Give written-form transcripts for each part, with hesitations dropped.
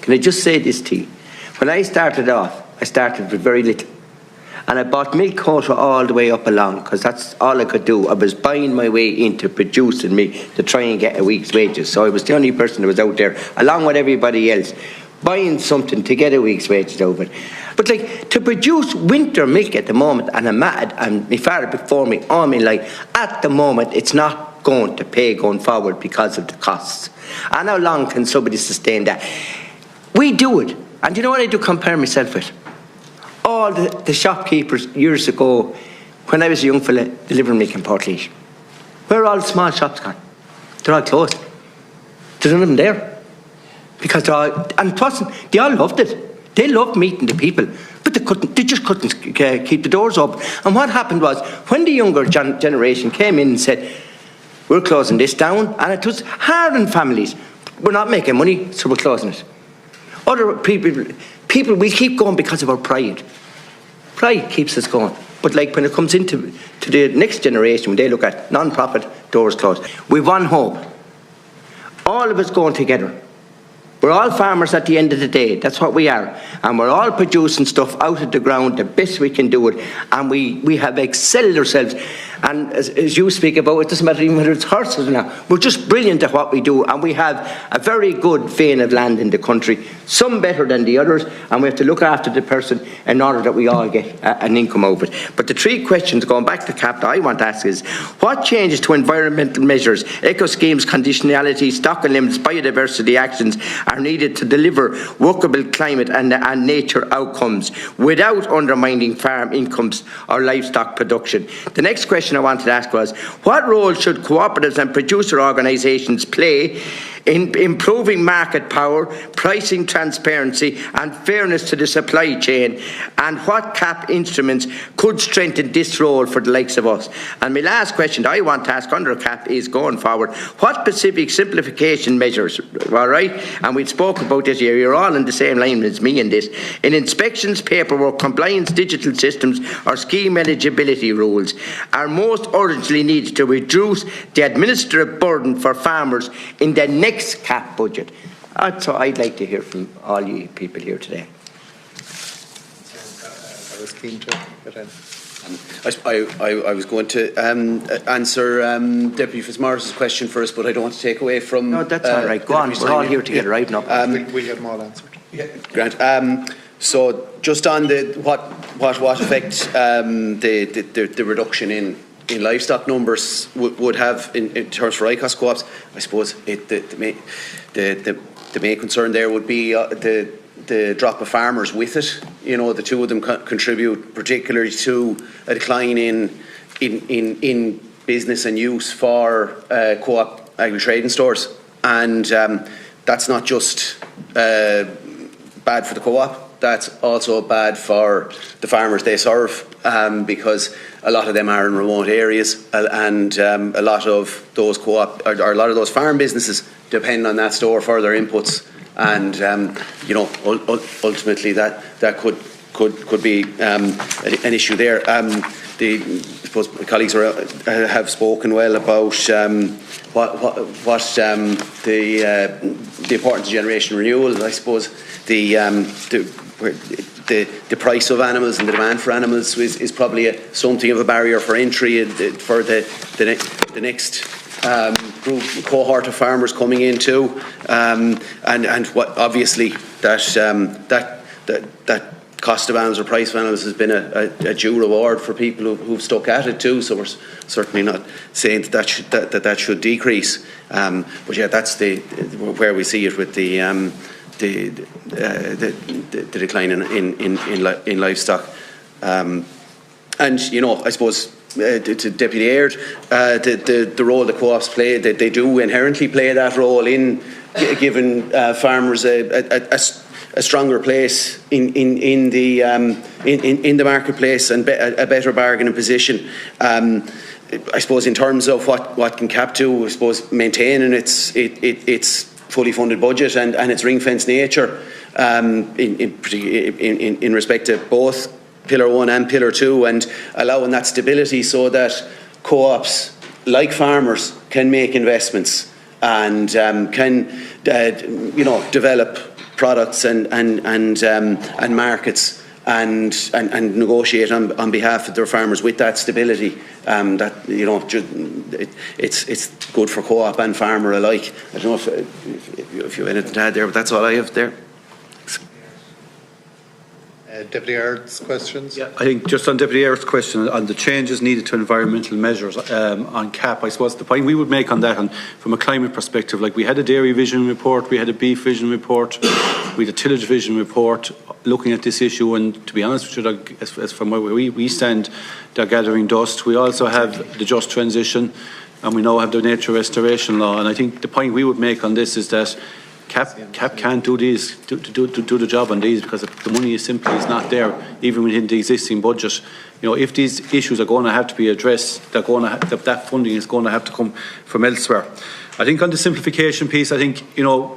Can I just say this to you? When I started off, I started with very little. And I bought milk quota all the way up along, because that's all I could do. I was buying my way into producing milk to try and get a week's wages. So I was the only person who was out there, along with everybody else, buying something to get a week's wages out of it. But like, to produce winter milk at the moment, and I'm mad, and my father before me, all my life, at the moment, it's not going to pay going forward because of the costs. And how long can somebody sustain that? We do it. And you know what I do compare myself with? All the shopkeepers years ago, when I was a young fella delivering milk in Portlaoise, where are all the small shops gone? They're all closed. There's none of them there. Because they're all, and it wasn't, they all loved it. They loved meeting the people, but they just couldn't keep the doors open. And what happened was, when the younger generation came in and said, we're closing this down, and it was hard on families. We're not making money, so we're closing it. Other people will keep going because of our pride. Pride keeps us going. But like when it comes into the next generation, when they look at non-profit, doors closed, we've one hope. All of us going together. We're all farmers at the end of the day. That's what we are. And we're all producing stuff out of the ground the best we can do it. And we have excelled ourselves. And as you speak about, it doesn't matter even whether it's horses or not. We're just brilliant at what we do. And we have a very good vein of land in the country. Some better than the others. And we have to look after the person in order that we all get an income out of it. But the three questions, going back to CAP, that I want to ask is, what changes to environmental measures, eco schemes, conditionality, stocking limits, biodiversity actions are needed to deliver workable climate and nature outcomes without undermining farm incomes or livestock production? The next question I wanted to ask was, what role should cooperatives and producer organisations play in improving market power, pricing transparency and fairness to the supply chain, and what CAP instruments could strengthen this role for the likes of us? And my last question that I want to ask under CAP is, going forward, what specific simplification measures, all right, and we spoke about this here, you're all in the same line as me in this, in inspections, paperwork, compliance, digital systems or scheme eligibility rules are most urgently needed to reduce the administrative burden for farmers in the next CAP budget? So I'd like to hear from all you people here today. I was keen to get in. I was going to answer Deputy Fitzmaurice's question first, but I don't want to take away from... No, that's all right. Go on. We're all here together, right? No. We'll get them all answered. Yeah. Grant. So just on the what effect the reduction in livestock numbers would have in terms for ICOS co-ops, I suppose the main concern there would be the drop of farmers with it. You know, the two of them contribute particularly to a decline in business and use for co-op agri-trading stores, and that's not just bad for the co-op. That's also bad for the farmers they serve, because a lot of them are in remote areas, and a lot of those co-op or a lot of those farm businesses depend on that store for their inputs, and you know, ultimately that could be an issue there. I suppose my colleagues have spoken well about what the importance of generation renewal. I suppose the price of animals and the demand for animals is probably something of a barrier for entry for the next cohort of farmers coming in too, and what obviously that cost of animals or price of animals has been a due reward for people who've stuck at it too. So we're certainly not saying that should decrease, but yeah, that's where we see it with the decline in livestock, and you know, I suppose to Deputy Aird, the role the co-ops play, that they do inherently play that role in giving farmers a stronger place in the marketplace and a better bargaining position. I suppose in terms of what can CAP do, I suppose maintaining its fully funded budget and its ring-fenced nature, in respect to both Pillar 1 and Pillar 2, and allowing that stability so that co-ops, like farmers, can make investments and can develop products and markets, and negotiate on behalf of their farmers with that stability. That it's good for co-op and farmer alike. I don't know if you have anything to add there, but that's all I have there. Deputy Aird's questions? Yeah, I think just on Deputy Aird's question on the changes needed to environmental measures on CAP, I suppose the point we would make on that, and from a climate perspective, like we had a dairy vision report, we had a beef vision report, we had a tillage vision report looking at this issue, and to be honest with you, as from where we stand, they're gathering dust. We also have the just transition, and we now have the nature restoration law, and I think the point we would make on this is that CAP can't do these, do the job on these, because the money is simply not there, even within the existing budget. If these issues are going to have to be addressed, that funding is going to have to come from elsewhere. I think on the simplification piece, I think,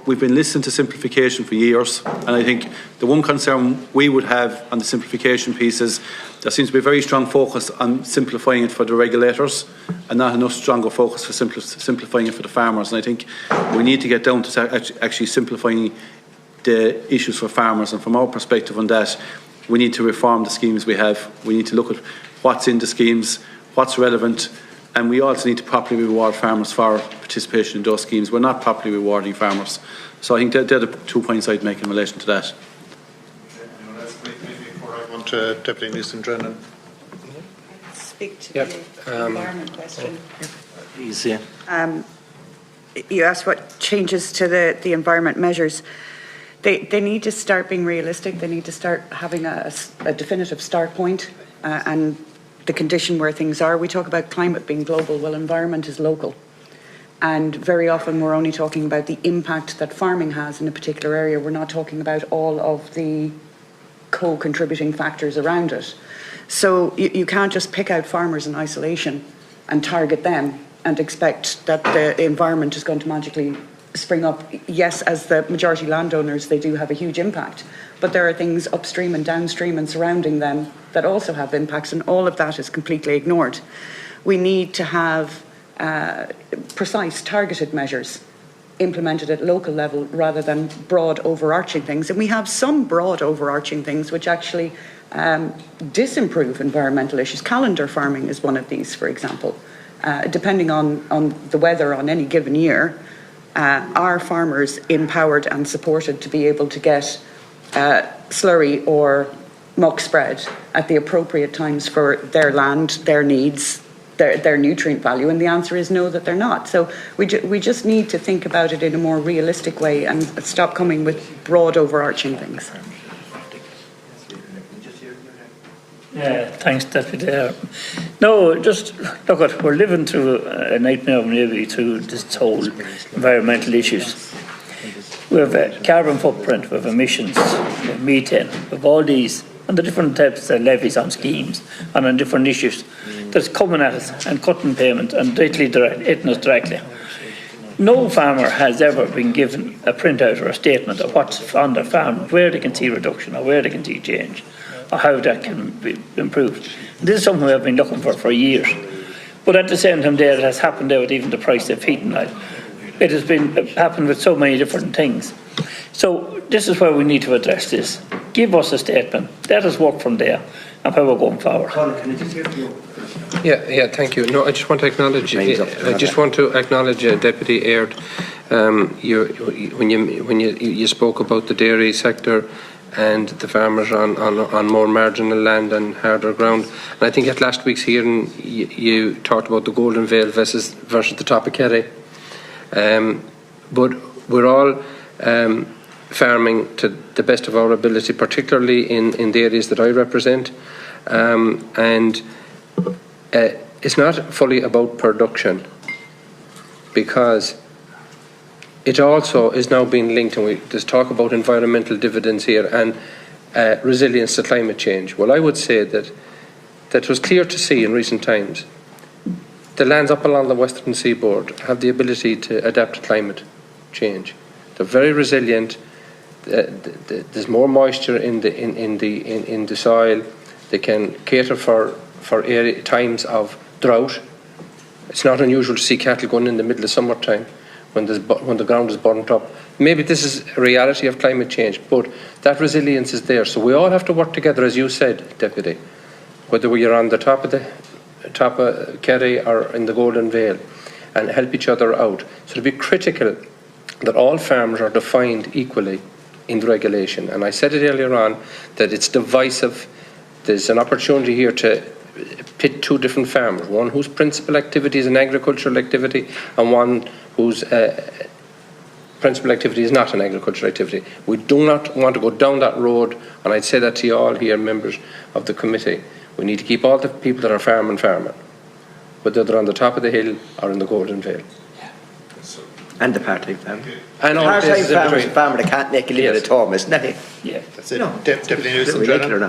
we've been listening to simplification for years, and I think the one concern we would have on the simplification piece is there seems to be a very strong focus on simplifying it for the regulators and not enough stronger focus for simplifying it for the farmers. And I think we need to get down to actually simplifying the issues for farmers. And from our perspective on that, we need to reform the schemes we have. We need to look at what's in the schemes, what's relevant, and we also need to properly reward farmers for participation in those schemes. We're not properly rewarding farmers. So I think they're the 2 points I'd make in relation to that. Before I want Deputy Newsom-Drennan. Speak to the environment question. Easy. You asked what changes to the environment measures. They need to start being realistic. They need to start having a definitive start point and the condition where things are. We talk about climate being global. Well, environment is local. And very often we're only talking about the impact that farming has in a particular area. We're not talking about all of the co-contributing factors around it. So you can't just pick out farmers in isolation and target them and expect that the environment is going to magically spring up. Yes, as the majority landowners, they do have a huge impact, but there are things upstream and downstream and surrounding them that also have impacts, and all of that is completely ignored. We need to have precise, targeted measures implemented at local level rather than broad, overarching things. And we have some broad, overarching things which actually disimprove environmental issues. Calendar farming is one of these, for example. Depending on the weather on any given year, are farmers empowered and supported to be able to get slurry or muck spread at the appropriate times for their land, their needs, their nutrient value? And the answer is no, that they're not. So we just need to think about it in a more realistic way and stop coming with broad overarching things. Yeah, thanks, Deputy. No, just look at, we're living through a nightmare maybe through this whole environmental issues. We have a carbon footprint, we have emissions, we have methane, we have all these and the different types of levies on schemes and on different issues that's coming at us and cutting payment and hitting us directly. No farmer has ever been given a printout or a statement of what's on their farm, where they can see reduction or where they can see change, or how that can be improved. This is something we have been looking for years. But at the same time there, it has happened there with even the price of heating oil. It has happened with so many different things. So this is where we need to address this. Give us a statement, let us work from there, and where we're going forward. Yeah, thank you. No, I just want to acknowledge. Deputy Aird, when you spoke about the dairy sector and the farmers on more marginal land and harder ground. And I think at last week's hearing you talked about the Golden Vale versus the Top of Kerry. But we're all farming to the best of our ability, particularly in the areas that I represent. And it's not fully about production, because it also is now being linked, and there's talk about environmental dividends here and resilience to climate change. Well, I would say that was clear to see in recent times. The lands up along the western seaboard have the ability to adapt to climate change. They're very resilient. There's more moisture in the soil. They can cater for times of drought. It's not unusual to see cattle going in the middle of summertime when the ground is burnt up maybe this is a reality of climate change, but that resilience is there. So we all have to work together, as you said, Deputy, whether we are on the top of Kerry or in the Golden Vale, and help each other out. So it'll be critical that all farmers are defined equally in the regulation. And I said it earlier on that it's divisive. There's an opportunity here to pit two different farmers, one whose principal activity is an agricultural activity and one whose principal activity is not an agricultural activity. We do not want to go down that road, and I'd say that to you all here, members of the committee. We need to keep all the people that are farming, whether they're on the top of the hill or in the Golden Vale. And the part-time farmer. And all Part-time places in farmer is between. a farmer that can't make a living Yes. at home, isn't it? Yeah. That's it. No. Deputy Is it Newsom ridiculous or Drennan. not?